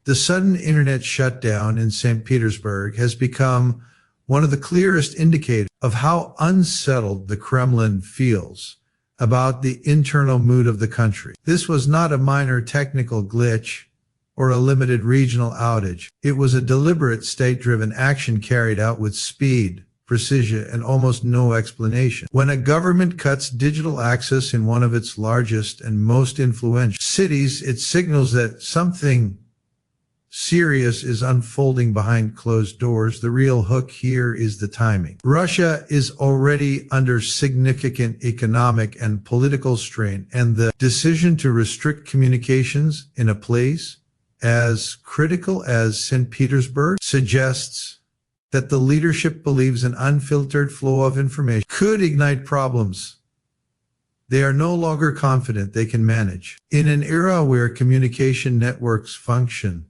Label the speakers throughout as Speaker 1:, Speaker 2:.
Speaker 1: The sudden internet shutdown in St. Petersburg has become one of the clearest indicators of how unsettled the Kremlin feels about the internal mood of the country. This was not a minor technical glitch or a limited regional outage. It was a deliberate state-driven action carried out with speed, precision, and almost no explanation. When a government cuts digital access in one of its largest and most influential cities, it signals that something serious is unfolding behind closed doors. The real hook here is the timing. Russia is already under significant economic and political strain, and the decision to restrict communications in a place as critical as St. Petersburg suggests that the leadership believes an unfiltered flow of information could ignite problems they are no longer confident they can manage. In an era where communication networks function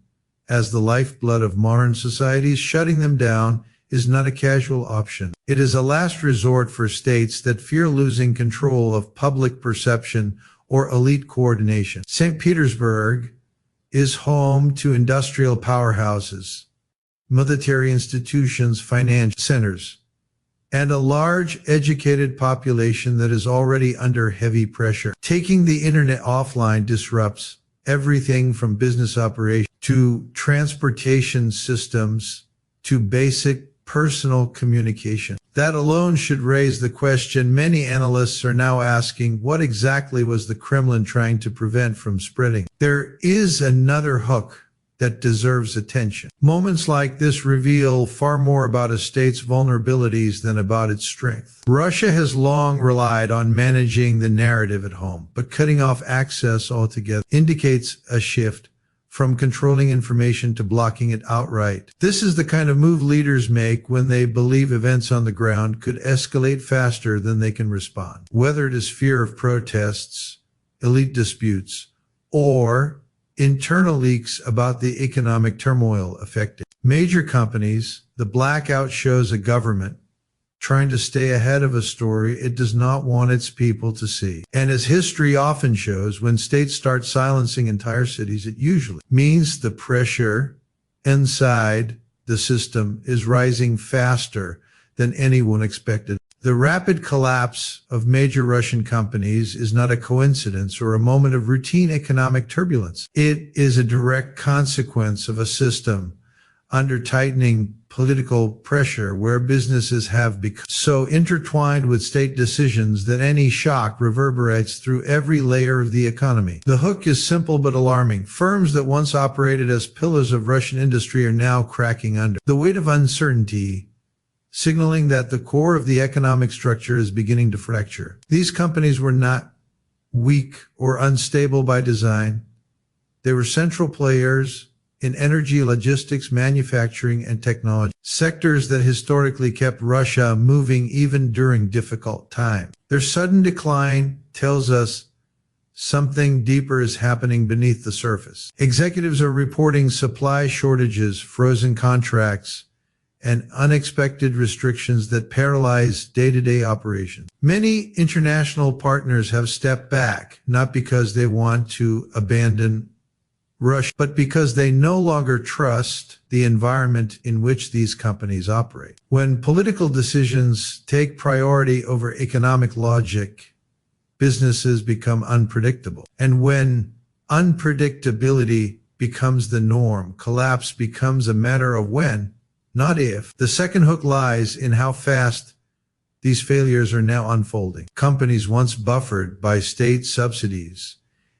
Speaker 1: as the lifeblood of modern societies, shutting them down is not a casual option. It is a last resort for states that fear losing control of public perception or elite coordination. St. Petersburg is home to industrial powerhouses, military institutions, financial centers, and a large educated population that is already under heavy pressure. Taking the internet offline disrupts everything from business operations to transportation systems to basic personal communication. That alone should raise the question many analysts are now asking: what exactly was the Kremlin trying to prevent from spreading? There is another hook that deserves attention. Moments like this reveal far more about a state's vulnerabilities than about its strength. Russia has long relied on managing the narrative at home, but cutting off access altogether indicates a shift from controlling information to blocking it outright. This is the kind of move leaders make when they believe events on the ground could escalate faster than they can respond. Whether it is fear of protests, elite disputes, or internal leaks about the economic turmoil affecting major companies, the blackout shows a government trying to stay ahead of a story it does not want its people to see. And as history often shows, when states start silencing entire cities, it usually means the pressure inside the system is rising faster than anyone expected. The rapid collapse of major Russian companies is not a coincidence or a moment of routine economic turbulence. It is a direct consequence of a system under tightening political pressure where businesses have become so intertwined with state decisions that any shock reverberates through every layer of the economy. The hook is simple but alarming. Firms that once operated as pillars of Russian industry are now cracking under the weight of uncertainty, signaling that the core of the economic structure is beginning to fracture. These companies were not weak or unstable by design. They were central players in energy, logistics, manufacturing, and technology, sectors that historically kept Russia moving even during difficult times. Their sudden decline tells us something deeper is happening beneath the surface. Executives are reporting supply shortages, frozen contracts, and unexpected restrictions that paralyze day-to-day operations. Many international partners have stepped back, not because they want to abandon Russia, but because they no longer trust the environment in which these companies operate. When political decisions take priority over economic logic, businesses become unpredictable. And when unpredictability becomes the norm, collapse becomes a matter of when, not if. The second hook lies in how fast these failures are now unfolding. Companies once buffered by state subsidies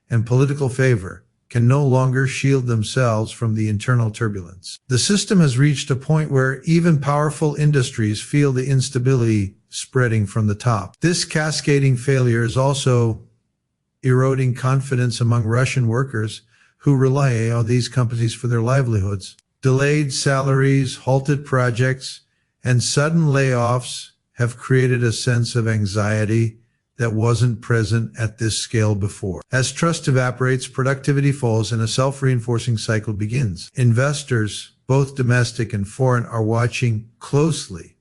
Speaker 1: and political favor can no longer shield themselves from the internal turbulence. The system has reached a point where even powerful industries feel the instability spreading from the top. This cascading failure is also eroding confidence among Russian workers who rely on these companies for their livelihoods. Delayed salaries, halted projects, and sudden layoffs have created a sense of anxiety that wasn't present at this scale before. As trust evaporates, productivity falls, and a self-reinforcing cycle begins. Investors, both domestic and foreign, are watching closely.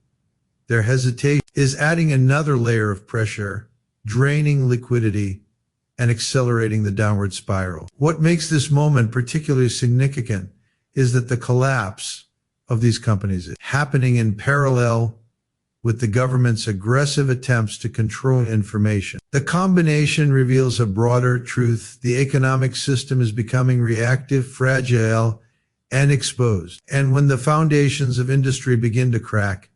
Speaker 1: Their hesitation is adding another layer of pressure, draining liquidity, and accelerating the downward spiral. What makes this moment particularly significant is that the collapse of these companies is happening in parallel with the government's aggressive attempts to control information. The combination reveals a broader truth. The economic system is becoming reactive, fragile, and exposed. And when the foundations of industry begin to crack,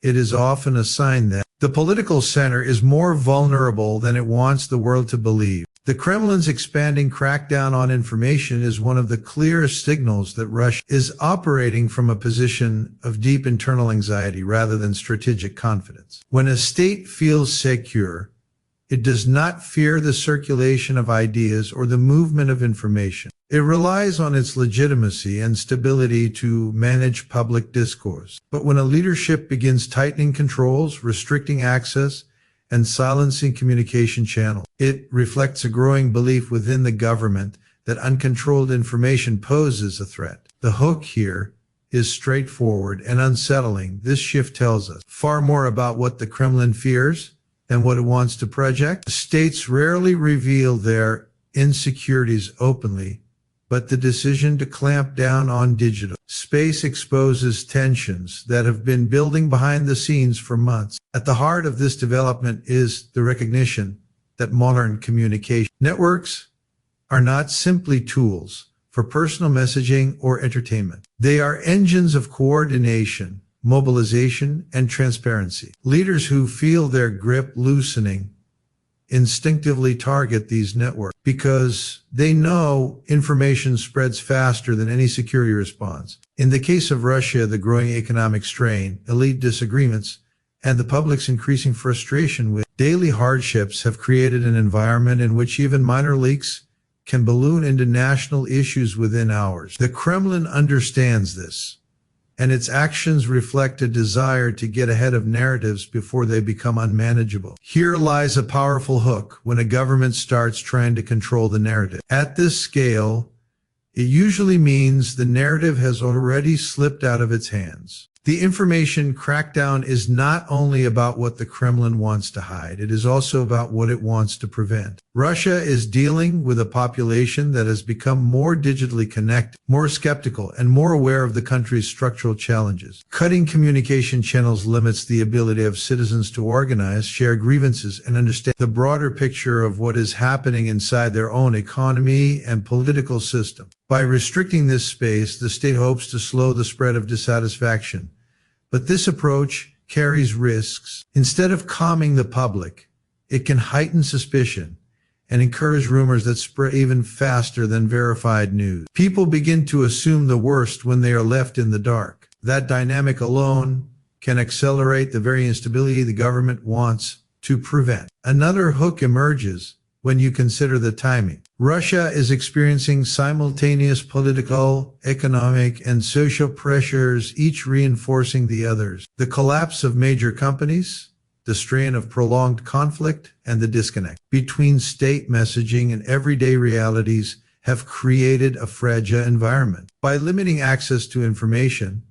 Speaker 1: it is often a sign that the political center is more vulnerable than it wants the world to believe. The Kremlin's expanding crackdown on information is one of the clearest signals that Russia is operating from a position of deep internal anxiety rather than strategic confidence. When a state feels secure, it does not fear the circulation of ideas or the movement of information. It relies on its legitimacy and stability to manage public discourse. But when a leadership begins tightening controls, restricting access, and silencing communication channels, it reflects a growing belief within the government that uncontrolled information poses a threat. The hook here is straightforward and unsettling. This shift tells us far more about what the Kremlin fears than what it wants to project. States rarely reveal their insecurities openly, but the decision to clamp down on digital space exposes tensions that have been building behind the scenes for months. At the heart of this development is the recognition that modern communication networks are not simply tools for personal messaging or entertainment. They are engines of coordination, mobilization, and transparency. Leaders who feel their grip loosening instinctively target these networks because they know information spreads faster than any security response. In the case of Russia, the growing economic strain, elite disagreements, and the public's increasing frustration with daily hardships have created an environment in which even minor leaks can balloon into national issues within hours. The Kremlin understands this, and its actions reflect a desire to get ahead of narratives before they become unmanageable. Here lies a powerful hook when a government starts trying to control the narrative. At this scale, it usually means the narrative has already slipped out of its hands. The information crackdown is not only about what the Kremlin wants to hide, it is also about what it wants to prevent. Russia is dealing with a population that has become more digitally connected, more skeptical, and more aware of the country's structural challenges. Cutting communication channels limits the ability of citizens to organize, share grievances, and understand the broader picture of what is happening inside their own economy and political system. By restricting this space, the state hopes to slow the spread of dissatisfaction. But this approach carries risks. Instead of calming the public, it can heighten suspicion and encourage rumors that spread even faster than verified news. People begin to assume the worst when they are left in the dark. That dynamic alone can accelerate the very instability the government wants to prevent. Another hook emerges when you consider the timing. Russia is experiencing simultaneous political, economic, and social pressures, each reinforcing the others. The collapse of major companies, the strain of prolonged conflict, and the disconnect between state messaging and everyday realities have created a fragile environment. By limiting access to information,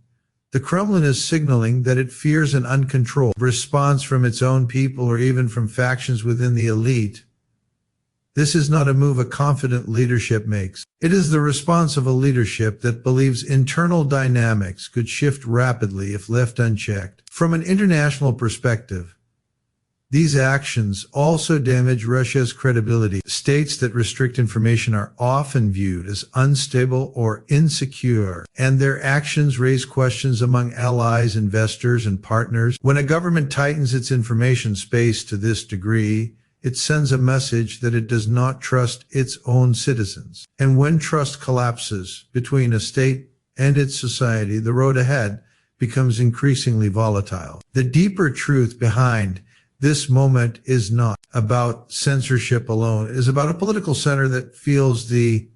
Speaker 1: the Kremlin is signaling that it fears an uncontrolled response from its own people or even from factions within the elite. This is not a move a confident leadership makes. It is the response of a leadership that believes internal dynamics could shift rapidly if left unchecked. From an international perspective, these actions also damage Russia's credibility. States that restrict information are often viewed as unstable or insecure, and their actions raise questions among allies, investors, and partners. When a government tightens its information space to this degree, it sends a message that it does not trust its own citizens. And when trust collapses between a state and its society, the road ahead becomes increasingly volatile. The deeper truth behind this moment is not about censorship alone. It is about a political center that feels the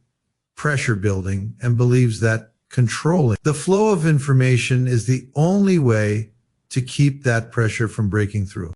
Speaker 1: pressure building and believes that controlling the flow of information is the only way to keep that pressure from breaking through.